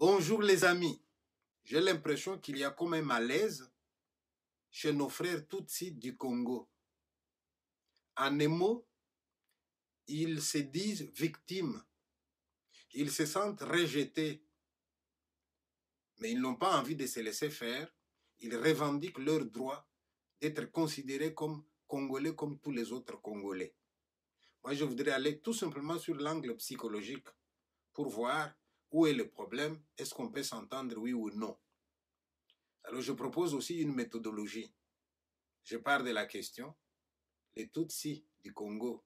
Bonjour les amis, j'ai l'impression qu'il y a comme un malaise chez nos frères Tutsis du Congo. En un mot, ils se disent victimes, ils se sentent rejetés, mais ils n'ont pas envie de se laisser faire, ils revendiquent leur droit d'être considérés comme Congolais comme tous les autres Congolais. Moi, je voudrais aller tout simplement sur l'angle psychologique pour voir où est le problème, est-ce qu'on peut s'entendre oui ou non. Alors, je propose aussi une méthodologie. Je pars de la question, les Tutsis du Congo,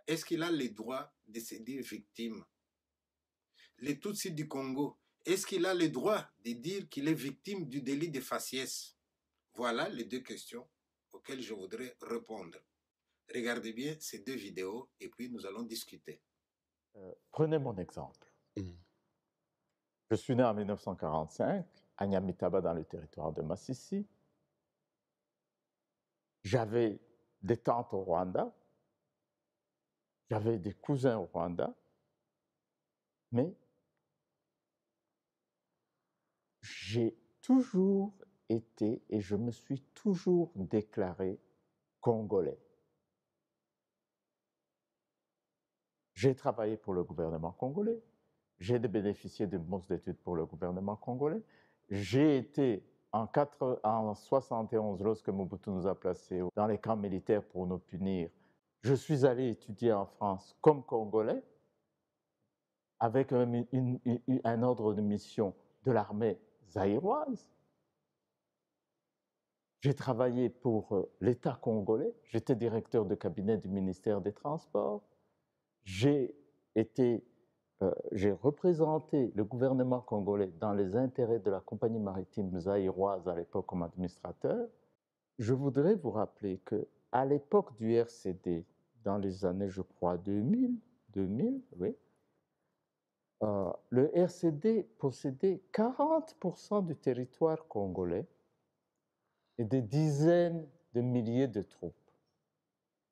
est-ce qu'il a le droit de se dire victime? Les Tutsis du Congo, est-ce qu'il a le droit de dire qu'il est victime du délit de faciès? Voilà les deux questions auxquelles je voudrais répondre. Regardez bien ces deux vidéos et puis nous allons discuter. Prenez mon exemple. Je suis né en 1945 à Nyamitaba dans le territoire de Massissi. J'avais des tantes au Rwanda, j'avais des cousins au Rwanda, mais j'ai toujours été et je me suis toujours déclaré congolais. J'ai travaillé pour le gouvernement congolais, j'ai bénéficié de bourses d'études pour le gouvernement congolais, j'ai été en 1971, lorsque Mobutu nous a placés dans les camps militaires pour nous punir, je suis allé étudier en France comme Congolais, avec un ordre de mission de l'armée zaïroise. J'ai travaillé pour l'État congolais, j'étais directeur de cabinet du ministère des Transports. J'ai représenté le gouvernement congolais dans les intérêts de la compagnie maritime zaïroise à l'époque comme administrateur. Je voudrais vous rappeler qu'à l'époque du RCD, dans les années, je crois, 2000, oui, le RCD possédait 40% du territoire congolais et des dizaines de milliers de troupes.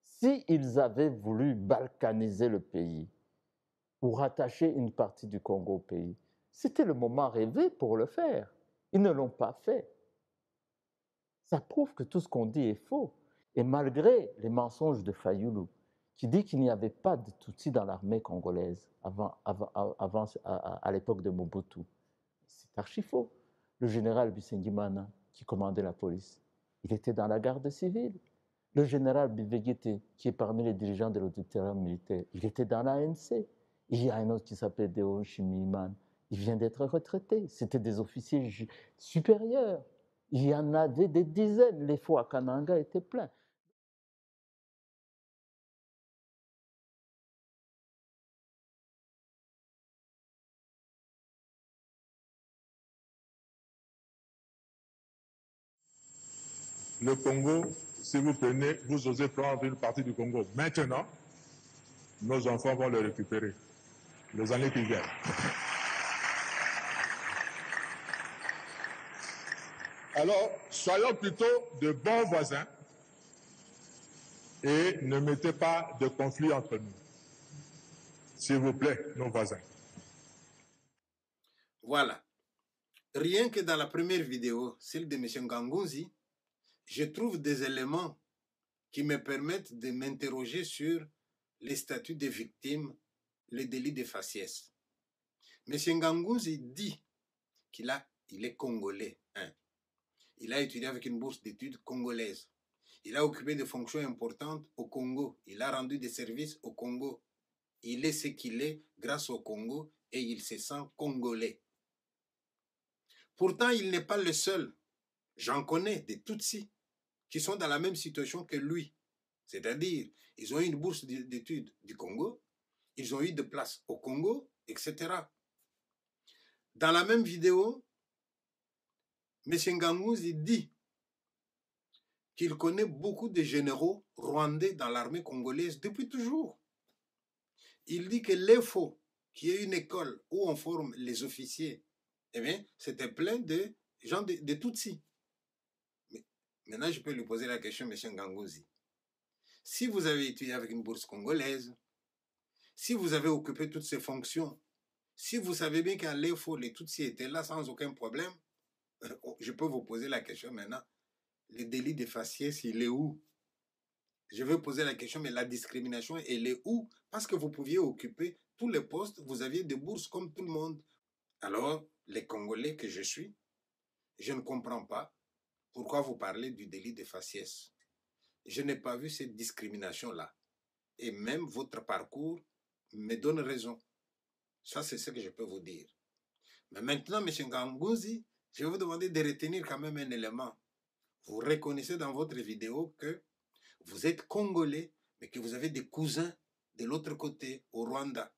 S'ils avaient voulu balkaniser le pays ou rattacher une partie du Congo au pays, c'était le moment rêvé pour le faire. Ils ne l'ont pas fait. Ça prouve que tout ce qu'on dit est faux. Et malgré les mensonges de Fayoulou, qui dit qu'il n'y avait pas de Tutsis dans l'armée congolaise à l'époque de Mobutu, c'est archi faux. Le général Bisengimana, qui commandait la police, il était dans la garde civile. Le général Bivegete, qui est parmi les dirigeants de l'auditorium militaire, il était dans l'ANC. Il y a un autre qui s'appelle Deo Shimiman, il vient d'être retraité. C'était des officiers supérieurs. Il y en avait des dizaines. Les fours à Kananga étaient pleins. Le Congo, si vous prenez, vous osez prendre une partie du Congo maintenant, nos enfants vont le récupérer les années qui viennent. Alors, soyons plutôt de bons voisins et ne mettez pas de conflit entre nous. S'il vous plaît, nos voisins. Voilà. Rien que dans la première vidéo, celle de M. Nganguzi, je trouve des éléments qui me permettent de m'interroger sur les statuts des victimes, les délits de faciès. M. Nganguzi dit qu'il est congolais. Hein. Il a étudié avec une bourse d'études congolaise. Il a occupé des fonctions importantes au Congo. Il a rendu des services au Congo. Il est ce qu'il est grâce au Congo et il se sent congolais. Pourtant, il n'est pas le seul. J'en connais des Tutsis qui sont dans la même situation que lui. C'est-à-dire, ils ont eu une bourse d'études du Congo, ils ont eu de place au Congo, etc. Dans la même vidéo, M. Nganguzi dit qu'il connaît beaucoup de généraux rwandais dans l'armée congolaise depuis toujours. Il dit que l'EFO, qui est une école où on forme les officiers, eh bien, c'était plein de gens de Tutsis. Mais maintenant, je peux lui poser la question, M. Nganguzi. Si vous avez étudié avec une bourse congolaise, si vous avez occupé toutes ces fonctions Si vous savez bien qu'à l'EFO, les Tutsis étaient là sans aucun problème, je peux vous poser la question maintenant. Le délit de faciès, il est où? Je vais poser la question, mais la discrimination, elle est où? Parce que vous pouviez occuper tous les postes, vous aviez des bourses comme tout le monde. Alors, les Congolais que je suis, je ne comprends pas pourquoi vous parlez du délit de faciès. Je n'ai pas vu cette discrimination-là. Et même votre parcours me donne raison. Ça, c'est ce que je peux vous dire. Mais maintenant, M. Ngangouzi, je vais vous demander de retenir quand même un élément. Vous reconnaissez dans votre vidéo que vous êtes Congolais, mais que vous avez des cousins de l'autre côté, au Rwanda.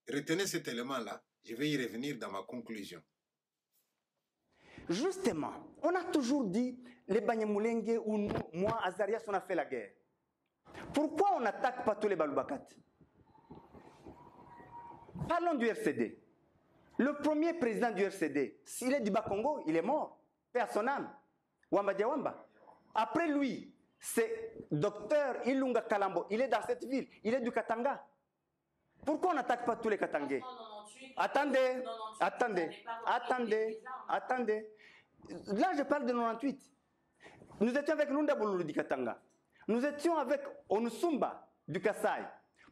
Retenez cet élément-là. Je vais y revenir dans ma conclusion. Justement, on a toujours dit, les Banyamulenge ou nous, moi, Azarias, on a fait la guerre. Pourquoi on n'attaque pas tous les Balubakat? Parlons du RCD. Le premier président du RCD, s'il est du Bas-Congo, il est mort. Paix à son âme. Wamba Diawamba. Après lui, c'est Docteur Ilunga Kalambo. Il est dans cette ville. Il est du Katanga. Pourquoi on n'attaque pas tous les Katangais? Attendez. Là, je parle de 98. Nous étions avec Lunda Boulou du Katanga. Nous étions avec Onusumba du Kassai.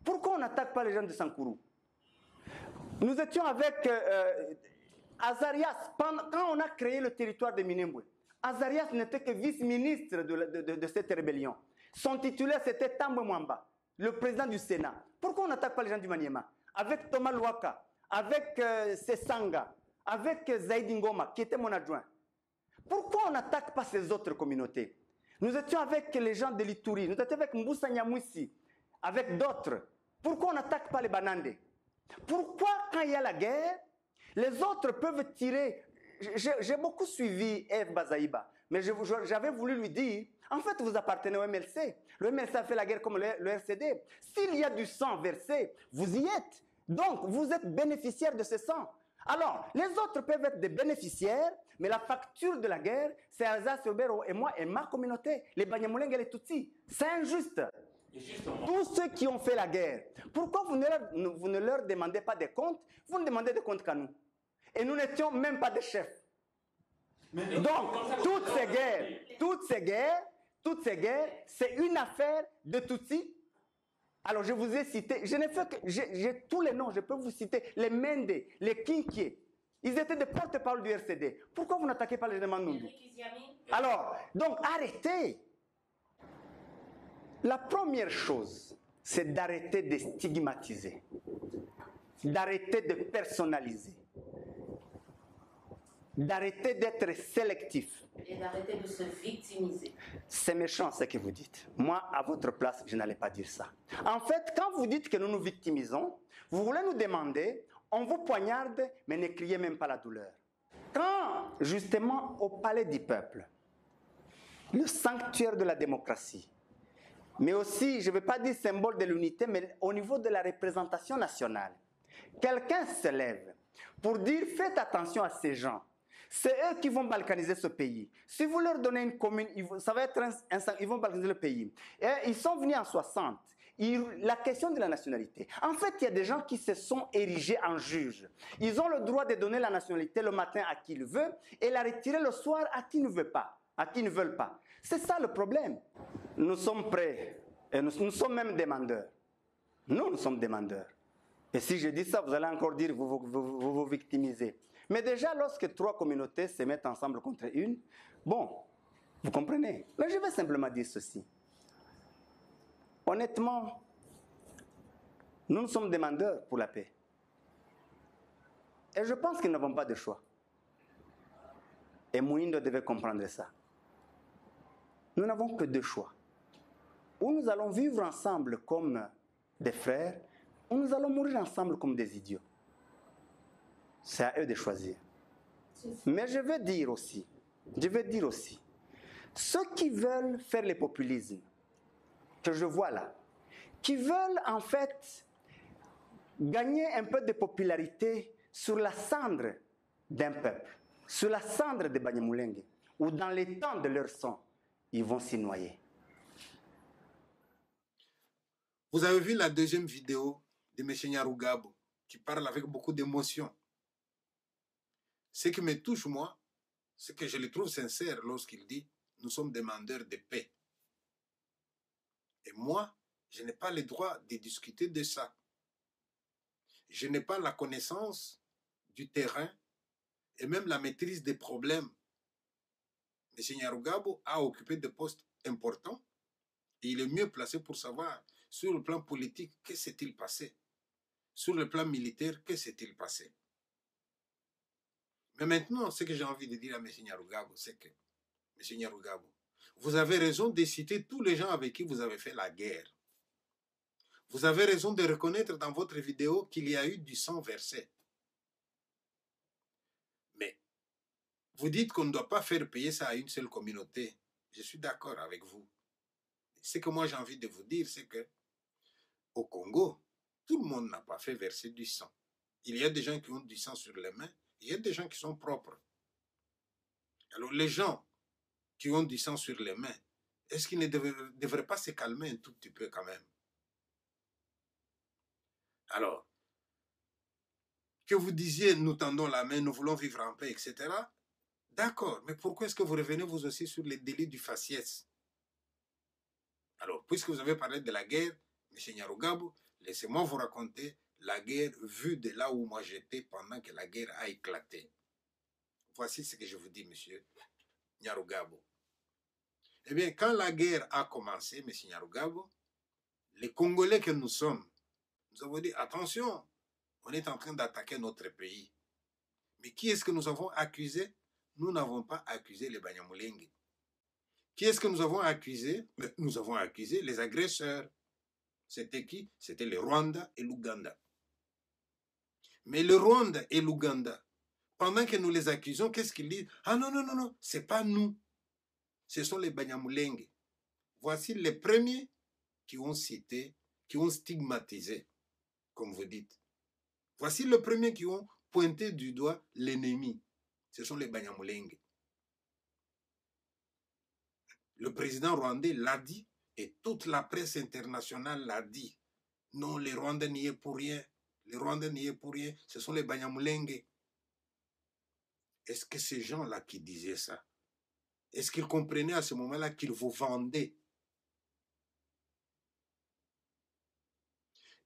Pourquoi on n'attaque pas les gens de Sankuru? Nous étions avec Azarias. Quand on a créé le territoire de Minembwe, Azarias n'était que vice-ministre de cette rébellion. Son titulaire, c'était Tambwe Mwamba, le président du Sénat. Pourquoi on n'attaque pas les gens du Maniema? Avec Thomas Luaka, avec Sesanga, avec Zaidi Ngoma, qui était mon adjoint. Pourquoi on n'attaque pas ces autres communautés? Nous étions avec les gens de l'Ituri, nous étions avec Mboussa Nyamwisi, avec d'autres. Pourquoi on n'attaque pas les Banande? Pourquoi, quand il y a la guerre, les autres peuvent tirer? J'ai beaucoup suivi Eve Bazaïba, mais j'avais voulu lui dire, en fait, vous appartenez au MLC. Le MLC a fait la guerre comme le RCD. S'il y a du sang versé, vous y êtes. Donc, vous êtes bénéficiaire de ce sang. Alors, les autres peuvent être des bénéficiaires, mais la facture de la guerre, c'est Alsace, Obero et moi et ma communauté, les Banyamulenge et les Tutsis. C'est injuste. Tous ceux qui ont fait la guerre, pourquoi vous ne leur demandez pas des comptes? Vous ne demandez des comptes qu'à nous. Et nous n'étions même pas des chefs. Donc, toutes ces guerres, c'est une affaire de Tutsis. Alors, je vous ai cité, je n'ai fait que, j'ai tous les noms, je peux vous citer, les Mende, les Kinkie. Ils étaient des porte-parole du RCD. Pourquoi vous n'attaquez pas les Demandundu? Alors, donc, arrêtez. La première chose, c'est d'arrêter de stigmatiser, d'arrêter de personnaliser, d'arrêter d'être sélectif. Et d'arrêter de se victimiser. C'est méchant ce que vous dites. Moi, à votre place, je n'allais pas dire ça. En fait, quand vous dites que nous nous victimisons, vous voulez nous demander, on vous poignarde, mais ne criez même pas la douleur. Quand, justement, au palais du peuple, le sanctuaire de la démocratie, mais aussi, je ne veux pas dire symbole de l'unité, mais au niveau de la représentation nationale, quelqu'un se lève pour dire, faites attention à ces gens. C'est eux qui vont balkaniser ce pays. Si vous leur donnez une commune, ça va être ils vont balkaniser le pays. Et ils sont venus en 60. La question de la nationalité. En fait, il y a des gens qui se sont érigés en juges. Ils ont le droit de donner la nationalité le matin à qui ils veulent et la retirer le soir à qui ne veut pas, à qui ne veulent pas. C'est ça le problème. Nous sommes prêts et nous sommes même demandeurs. Nous sommes demandeurs. Et si je dis ça, vous allez encore dire vous vous victimisez. Mais déjà, lorsque 3 communautés se mettent ensemble contre une, bon, vous comprenez. Là, je vais simplement dire ceci. Honnêtement, nous sommes demandeurs pour la paix. Et je pense qu'ils n'avons pas de choix. Et Mouindo devait comprendre ça. Nous n'avons que 2 choix. Ou nous allons vivre ensemble comme des frères, ou nous allons mourir ensemble comme des idiots. C'est à eux de choisir. Mais je veux dire aussi, ceux qui veulent faire le populisme, que je vois là, qui veulent en fait gagner un peu de popularité sur la cendre d'un peuple, sur la cendre de Banyamulenge, ou dans les temps de leur sang, ils vont s'y noyer. Vous avez vu la deuxième vidéo de M. Nyarugabo qui parle avec beaucoup d'émotion. Ce qui me touche, moi, c'est que je le trouve sincère lorsqu'il dit « Nous sommes demandeurs de paix ». Et moi, je n'ai pas le droit de discuter de ça. Je n'ai pas la connaissance du terrain et même la maîtrise des problèmes. M. Nyarugabo a occupé des postes importants et il est mieux placé pour savoir sur le plan politique, que s'est-il passé? Sur le plan militaire, que s'est-il passé? Mais maintenant, ce que j'ai envie de dire à M. Nyarugabo, c'est que, M. Nyarugabo, vous avez raison de citer tous les gens avec qui vous avez fait la guerre. Vous avez raison de reconnaître dans votre vidéo qu'il y a eu du sang versé. Mais vous dites qu'on ne doit pas faire payer ça à une seule communauté. Je suis d'accord avec vous. Ce que moi j'ai envie de vous dire, c'est que au Congo, tout le monde n'a pas fait verser du sang. Il y a des gens qui ont du sang sur les mains, il y a des gens qui sont propres. Alors les gens qui ont du sang sur les mains, est-ce qu'ils ne devraient pas se calmer un tout petit peu quand même? Alors, que vous disiez, nous tendons la main, nous voulons vivre en paix, etc. D'accord, mais pourquoi est-ce que vous revenez vous aussi sur les délits du faciès? Alors, puisque vous avez parlé de la guerre, M. Nyarugabo, laissez-moi vous raconter la guerre vue de là où moi j'étais pendant que la guerre a éclaté. Voici ce que je vous dis, M. Nyarugabo. Eh bien, quand la guerre a commencé, M. Nyarugabo, les Congolais que nous sommes, nous avons dit, attention, on est en train d'attaquer notre pays. Mais qui est-ce que nous avons accusé? Nous n'avons pas accusé les Banyamulenge. Qui est-ce que nous avons accusé? Nous avons accusé les agresseurs. C'était qui? C'était le Rwanda et l'Ouganda. Mais le Rwanda et l'Ouganda, pendant que nous les accusons, qu'est-ce qu'ils disent? Ah non, non, non, non, c'est pas nous. Ce sont les Banyamulenge. Voici les premiers qui ont cité, qui ont stigmatisé, comme vous dites. Voici les premiers qui ont pointé du doigt l'ennemi. Ce sont les Banyamulenge. Le président rwandais l'a dit et toute la presse internationale l'a dit. Non, les Rwandais n'y est pour rien. Les Rwandais n'y est pour rien. Ce sont les Banyamulenge. Est-ce que ces gens-là qui disaient ça, est-ce qu'ils comprenaient à ce moment-là qu'ils vous vendaient?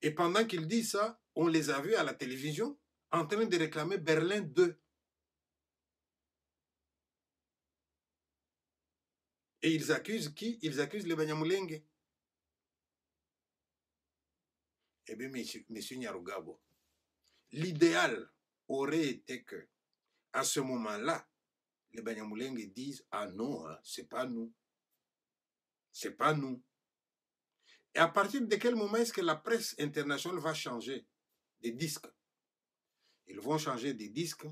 Et pendant qu'ils disent ça, on les a vus à la télévision en train de réclamer Berlin 2. Et ils accusent qui? Ils accusent les Banyamulenge. Eh bien, monsieur Nyarugabo, l'idéal aurait été que, à ce moment-là, les Banyamulenge disent « Ah non, hein, c'est pas nous. C'est pas nous. » Et à partir de quel moment est-ce que la presse internationale va changer des disques? Ils vont changer des disques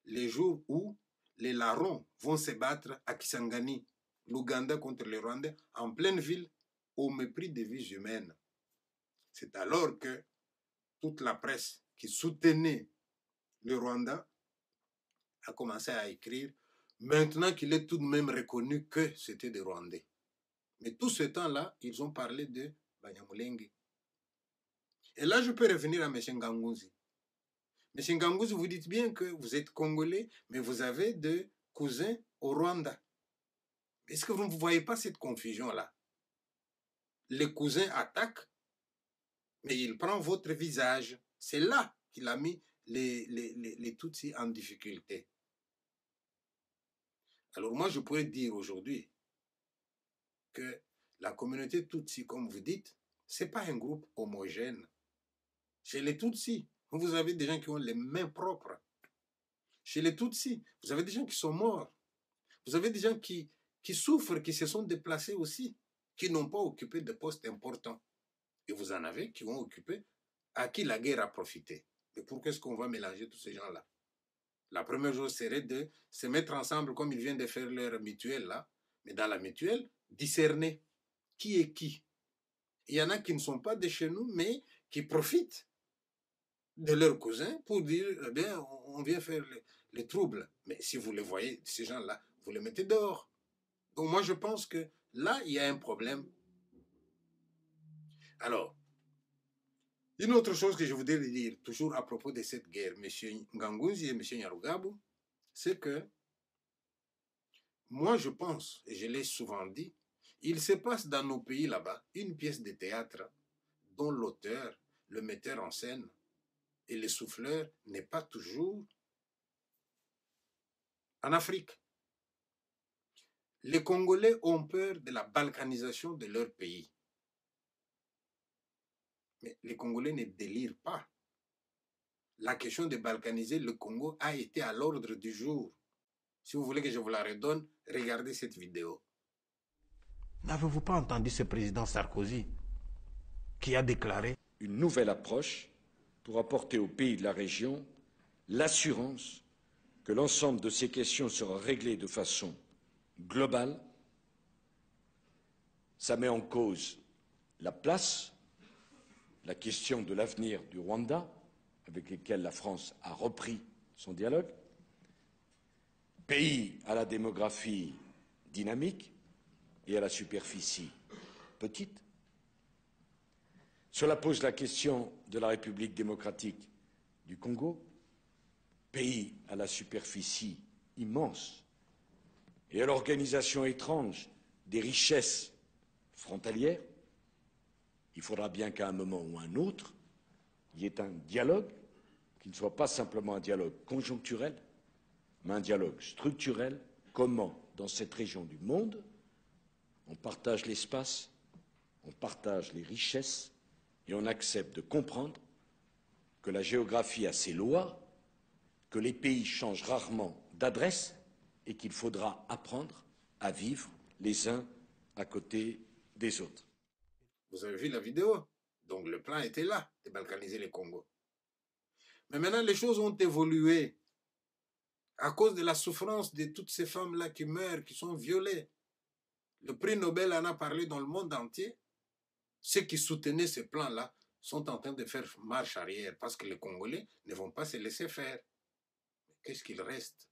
les jours où les larrons vont se battre à Kisangani, l'Ouganda contre les Rwandais, en pleine ville, au mépris des vies humaines. C'est alors que toute la presse qui soutenait le Rwanda a commencé à écrire, maintenant qu'il est tout de même reconnu que c'était des Rwandais. Mais tout ce temps-là, ils ont parlé de Banyamulenge. Et là, je peux revenir à M. Nganguzi. M. Nganguzi, vous dites bien que vous êtes Congolais, mais vous avez des cousins au Rwanda. Est-ce que vous ne voyez pas cette confusion-là? Les cousins attaquent, mais il prend votre visage. C'est là qu'il a mis les Tutsis en difficulté. Alors moi, je pourrais dire aujourd'hui que la communauté Tutsi, comme vous dites, ce n'est pas un groupe homogène. Chez les Tutsis, vous avez des gens qui ont les mains propres. Chez les Tutsis, vous avez des gens qui sont morts. Vous avez des gens qui souffrent, qui se sont déplacés aussi, qui n'ont pas occupé de postes importants. Et vous en avez qui ont occupé, à qui la guerre a profité. Et pourquoi est-ce qu'on va mélanger tous ces gens-là? La première chose serait de se mettre ensemble comme ils viennent de faire leur mutuelle là. Mais dans la mutuelle, discerner qui est qui. Il y en a qui ne sont pas de chez nous, mais qui profitent de leurs cousins pour dire, eh bien, on vient faire les troubles. Mais si vous les voyez, ces gens-là, vous les mettez dehors. Donc moi, je pense que là, il y a un problème. Alors, Une autre chose que je voudrais dire, toujours à propos de cette guerre, M. Nganguzi et M. Nyarugabo, c'est que moi je pense, et je l'ai souvent dit, il se passe dans nos pays là-bas une pièce de théâtre dont l'auteur, le metteur en scène et le souffleur n'est pas toujours en Afrique. Les Congolais ont peur de la balkanisation de leur pays. Mais les Congolais ne délirent pas. La question de balkaniser le Congo a été à l'ordre du jour. Si vous voulez que je vous la redonne, regardez cette vidéo. N'avez-vous pas entendu ce président Sarkozy qui a déclaré une nouvelle approche pour apporter aux pays de la région l'assurance que l'ensemble de ces questions sera réglé de façon globale? Ça met en cause la place, la question de l'avenir du Rwanda, avec lequel la France a repris son dialogue, pays à la démographie dynamique et à la superficie petite. Cela pose la question de la République démocratique du Congo, pays à la superficie immense et à l'organisation étrange des richesses frontalières. Il faudra bien qu'à un moment ou à un autre, il y ait un dialogue qui ne soit pas simplement un dialogue conjoncturel, mais un dialogue structurel. Comment, dans cette région du monde, on partage l'espace, on partage les richesses et on accepte de comprendre que la géographie a ses lois, que les pays changent rarement d'adresse et qu'il faudra apprendre à vivre les uns à côté des autres. Vous avez vu la vidéo? Donc le plan était là, de balkaniser le Congo. Mais maintenant, les choses ont évolué à cause de la souffrance de toutes ces femmes-là qui meurent, qui sont violées. Le prix Nobel en a parlé dans le monde entier. Ceux qui soutenaient ce plan-là sont en train de faire marche arrière parce que les Congolais ne vont pas se laisser faire. Qu'est-ce qu'il reste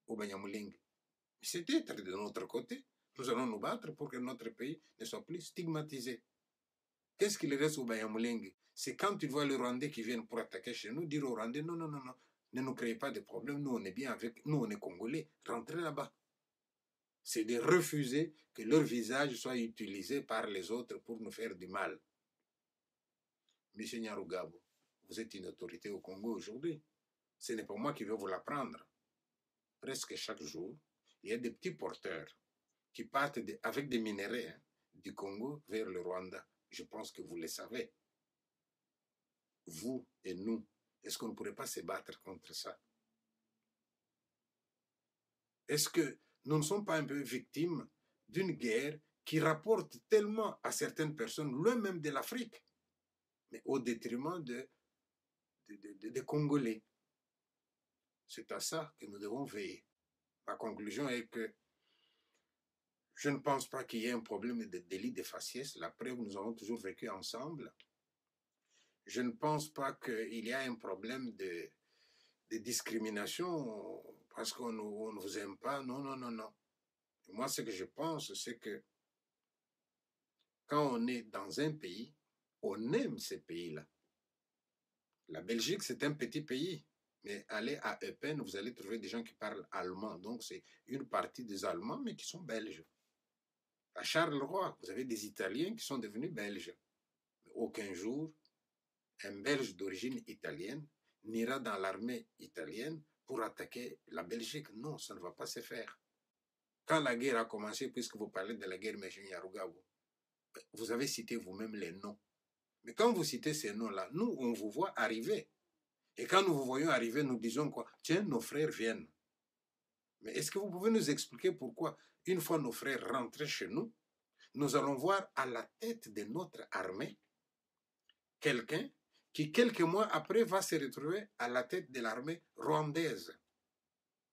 au Banyamulenge? C'est d'être de notre côté. Nous allons nous battre pour que notre pays ne soit plus stigmatisé. Qu'est-ce qu'il reste au Banyamulenge? C'est quand tu vois les Rwandais qui viennent pour attaquer chez nous, dire aux Rwandais, non, non, non, non, ne nous créez pas de problème, nous on est bien avec, nous on est Congolais, rentrez là-bas. C'est de refuser que leur visage soit utilisé par les autres pour nous faire du mal. Monsieur Nyarugabo, vous êtes une autorité au Congo aujourd'hui. Ce n'est pas moi qui vais vous l'apprendre. Presque chaque jour, il y a des petits porteurs qui partent avec des minéraux du Congo vers le Rwanda. Je pense que vous le savez. Vous et nous, est-ce qu'on ne pourrait pas se battre contre ça? Est-ce que nous ne sommes pas un peu victimes d'une guerre qui rapporte tellement à certaines personnes, loin même de l'Afrique, mais au détriment des Congolais? C'est à ça que nous devons veiller. Ma conclusion est que je ne pense pas qu'il y ait un problème de délit de faciès. La preuve, nous avons toujours vécu ensemble. Je ne pense pas qu'il y a un problème de discrimination parce qu'on ne vous aime pas. Non, non, non, non. Moi, ce que je pense, c'est que quand on est dans un pays, on aime ces pays-là. La Belgique, c'est un petit pays. Mais allez à Eupen, vous allez trouver des gens qui parlent allemand. Donc, c'est une partie des Allemands, mais qui sont belges. À Charleroi, vous avez des Italiens qui sont devenus belges. Mais aucun jour, un Belge d'origine italienne n'ira dans l'armée italienne pour attaquer la Belgique. Non, ça ne va pas se faire. Quand la guerre a commencé, puisque vous parlez de la guerre M. Nyarugabo, vous avez cité vous-même les noms. Mais quand vous citez ces noms-là, nous, on vous voit arriver. Et quand nous vous voyons arriver, nous disons quoi? Tiens, nos frères viennent. Mais est-ce que vous pouvez nous expliquer pourquoi, une fois nos frères rentrés chez nous, nous allons voir à la tête de notre armée quelqu'un qui, quelques mois après, va se retrouver à la tête de l'armée rwandaise?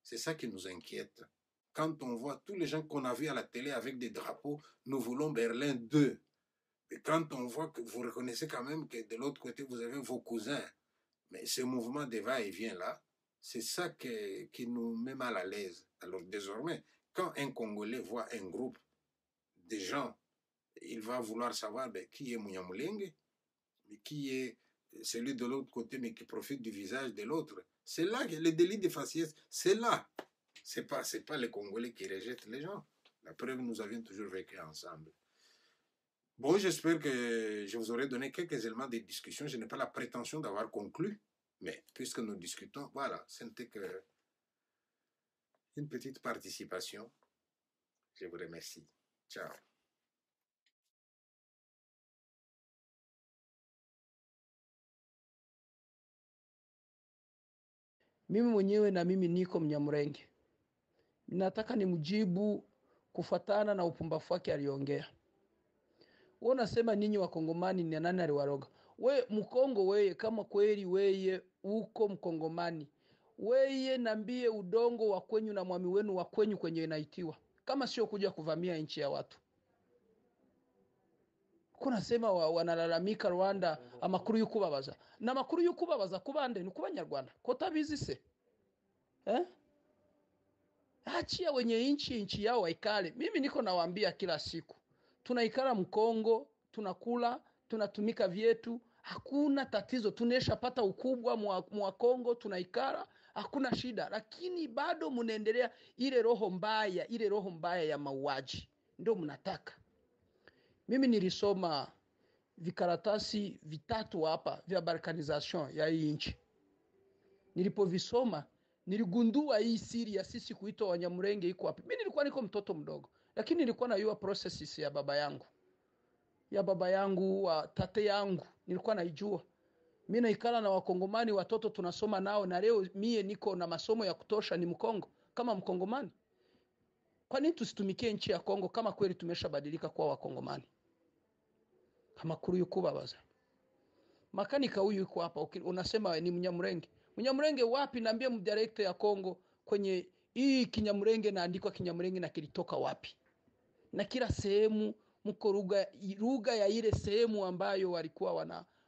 C'est ça qui nous inquiète. Quand on voit tous les gens qu'on a vus à la télé avec des drapeaux, nous voulons Berlin 2. Et quand on voit que vous reconnaissez quand même que de l'autre côté, vous avez vos cousins, mais ce mouvement de va-et-vient-là, c'est ça qui nous met mal à l'aise. Alors désormais, quand un Congolais voit un groupe de gens, il va vouloir savoir qui est Munyamulenge, mais qui est celui de l'autre côté, mais qui profite du visage de l'autre. C'est là que le délit de faciès, c'est là. C'est pas les Congolais qui rejettent les gens. La preuve, nous avions toujours vécu ensemble. Bon, j'espère que je vous aurai donné quelques éléments de discussion. Je n'ai pas la prétention d'avoir conclu, mais puisque nous discutons, voilà, ce n'était que une petite participation. Je vous remercie. Ciao. Mimi mwenyewe na mimi niko Mnyamulenge. Nataka nimjibu kufatana na upumbavu wake aliongea. Wewe unasema ninyi Wakongomani ni nani aliwaroga? We Mkongo weye, kama kweli weye uko Mkongomani, weye nambie udongo wa kwenyu na mwami wenu wa kwenyu kwenye inaitiwa, kama sio kuja kuvamia nchi ya watu. Kuna sema wanalalamika Rwanda amakuru y'ukubabaza. Na makuru y'ukubabaza kubande ni kubanyarwanda. Ko tabizi se? Achia wenye nchi yao waikale. Mimi niko nawaambia kila siku. Tunaikala Mkongo, tunakula, tunatumika vyetu, hakuna tatizo. Tunesha pata ukubwa mwa Kongo, tunaikala, hakuna shida. Lakini bado mnaendelea ile roho mbaya ya mauaji. Ndio mnataka. Mimi nilisoma vikaratasi vitatu hapa vya balkanization ya hii nchi. Nilipovisoma niligundua hii siri ya sisi kuitwa Wanyamulenge iko wapi. Mimi nilikuwa niko mtoto mdogo, lakini nilikuwa najua processes ya baba yangu, wa tate yangu, nilikuwa naijua. Mimi naikala na Wakongomani, watoto tunasoma nao, na leo mie niko na masomo ya kutosha, ni Mkongo kama Mkongomani. Kwa nini tusitumikie nchi ya Kongo kama kweli tumeshabadilika kwa Wakongomani? Kama kuru yukubabaza. Makanika huyu yuko hapa, unasema ni Mnyamulenge. Mnyamulenge wapi? Naambia mdirector ya Kongo kwenye hii Kinyamulenge naandikwa Kinyamulenge na kilitoka wapi? Na kila sehemu mko lugha ya ile sehemu ambayo walikuwa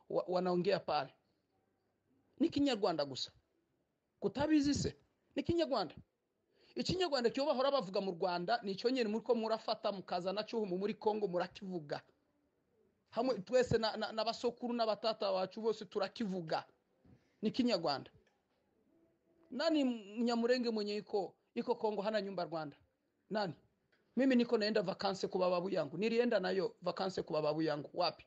wanaongea pale. Ni Kinyarwanda gusa. Kutabizi se? Ni Kinyarwanda. Ikinyarwanda cyo bahora bavuga mu Rwanda nico nyene muri ko murafata mukaza naco muri Kongo murakivuga. Hamwe twese na basokuru n'abatata bacu bose turakivuga. Ni Kinyarwanda. Nani Mnyamulenge mwenye iko Kongo hana nyumba Rwanda? Nani? Mimi niko naenda vakanse kwa babu yangu. Nilienda nayo vakanse kwa babu yangu. Wapi?